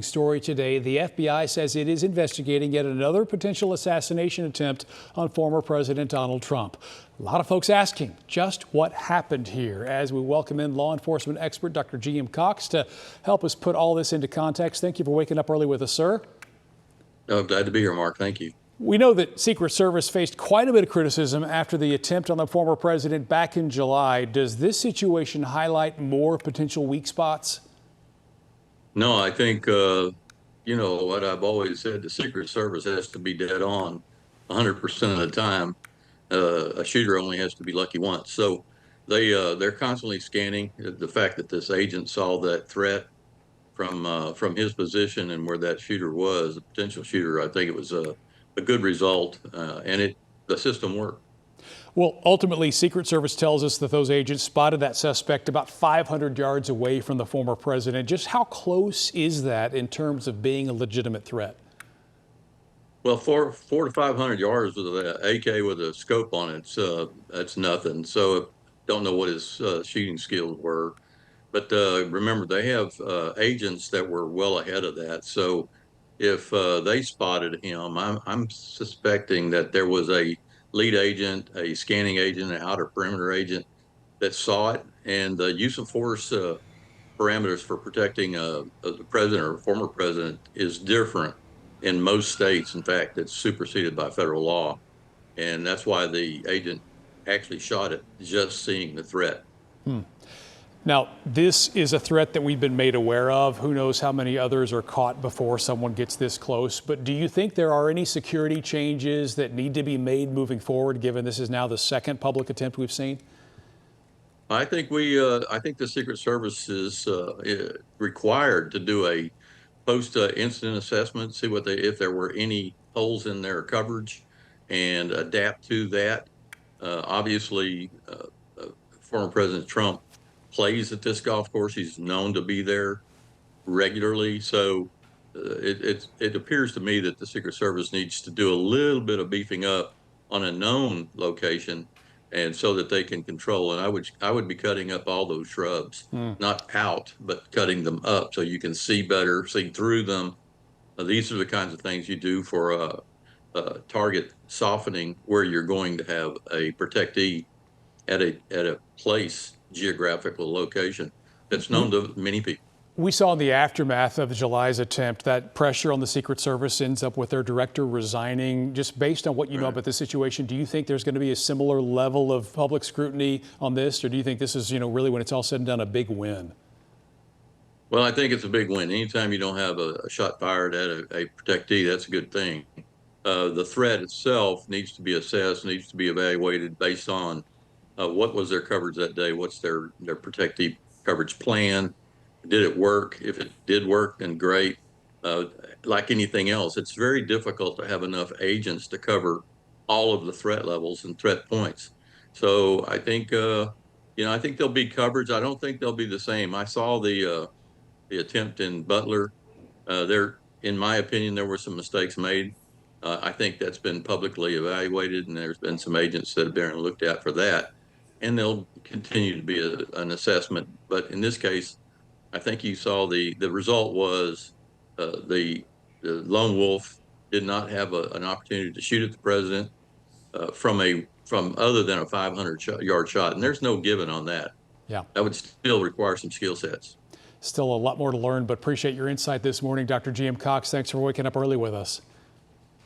Story today, the FBI says it is investigating yet another potential assassination attempt on former President Donald Trump. A lot of folks asking just what happened here. As we welcome in law enforcement expert Dr. G.M. Cox to help us put all this into context. Thank you for waking up early with us, sir. Oh, glad to be here, Mark. Thank you. We know that Secret Service faced quite a bit of criticism after the attempt on the former president back in July. Does this situation highlight more potential weak spots? No, I think, you know, what I've always said, the Secret Service has to be dead on 100% of the time. A shooter only has to be lucky once. So they're constantly scanning. The fact that this agent saw that threat from his position and where that shooter was, a potential shooter, I think it was a good result, and the system worked. Well, ultimately, Secret Service tells us that those agents spotted that suspect about 500 yards away from the former president. Just how close is that in terms of being a legitimate threat? Well, 400 to 500 yards with an AK with a scope on it, that's nothing. So don't know what his shooting skills were. But remember, they have agents that were well ahead of that. So if they spotted him, I'm suspecting that there was a lead agent, a scanning agent, an outer perimeter agent that saw it. And the use of force parameters for protecting the president or former president is different in most states. In fact, it's superseded by federal law. And that's why the agent actually shot it, just seeing the threat. Now, this is a threat that we've been made aware of. Who knows how many others are caught before someone gets this close. But do you think there are any security changes that need to be made moving forward, given this is now the second public attempt we've seen? I think the Secret Service is required to do a post-incident assessment, see if there were any holes in their coverage, and adapt to that. Obviously, former President Trump plays at this golf course. He's known to be there regularly. So it appears to me that the Secret Service needs to do a little bit of beefing up on a known location, and so that they can control. And I would be cutting up all those shrubs, not out, but cutting them up so you can see better, see through them. These are the kinds of things you do for target softening, where you're going to have a protectee at a place, geographical location that's known to many people. We saw in the aftermath of July's attempt that pressure on the Secret Service ends up with their director resigning. Just based on what you know about the situation, do you think there's going to be a similar level of public scrutiny on this, or do you think this is, really, when it's all said and done, a big win? Well, I think it's a big win. Anytime you don't have a shot fired at a protectee, that's a good thing. The threat itself needs to be assessed, needs to be evaluated based on what was their coverage that day, what's their protective coverage plan, did it work? If it did work, then great. Like anything else, it's very difficult to have enough agents to cover all of the threat levels and threat points. So I think, I think there'll be coverage. I don't think they'll be the same. I saw the attempt in Butler. In my opinion, there were some mistakes made. I think that's been publicly evaluated, and there's been some agents that have been looked at for that. And there'll continue to be an assessment. But in this case, I think you saw the result was the lone wolf did not have an opportunity to shoot at the president from other than a 500-yard shot. And there's no given on that. Yeah. That would still require some skill sets. Still a lot more to learn, but appreciate your insight this morning. Dr. G.M. Cox, thanks for waking up early with us.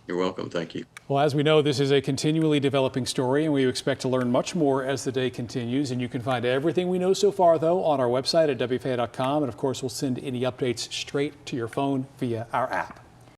You're welcome. Thank you. Well, as we know, this is a continually developing story, and we expect to learn much more as the day continues. And you can find everything we know so far, though, on our website at WFAA.com. And of course, we'll send any updates straight to your phone via our app.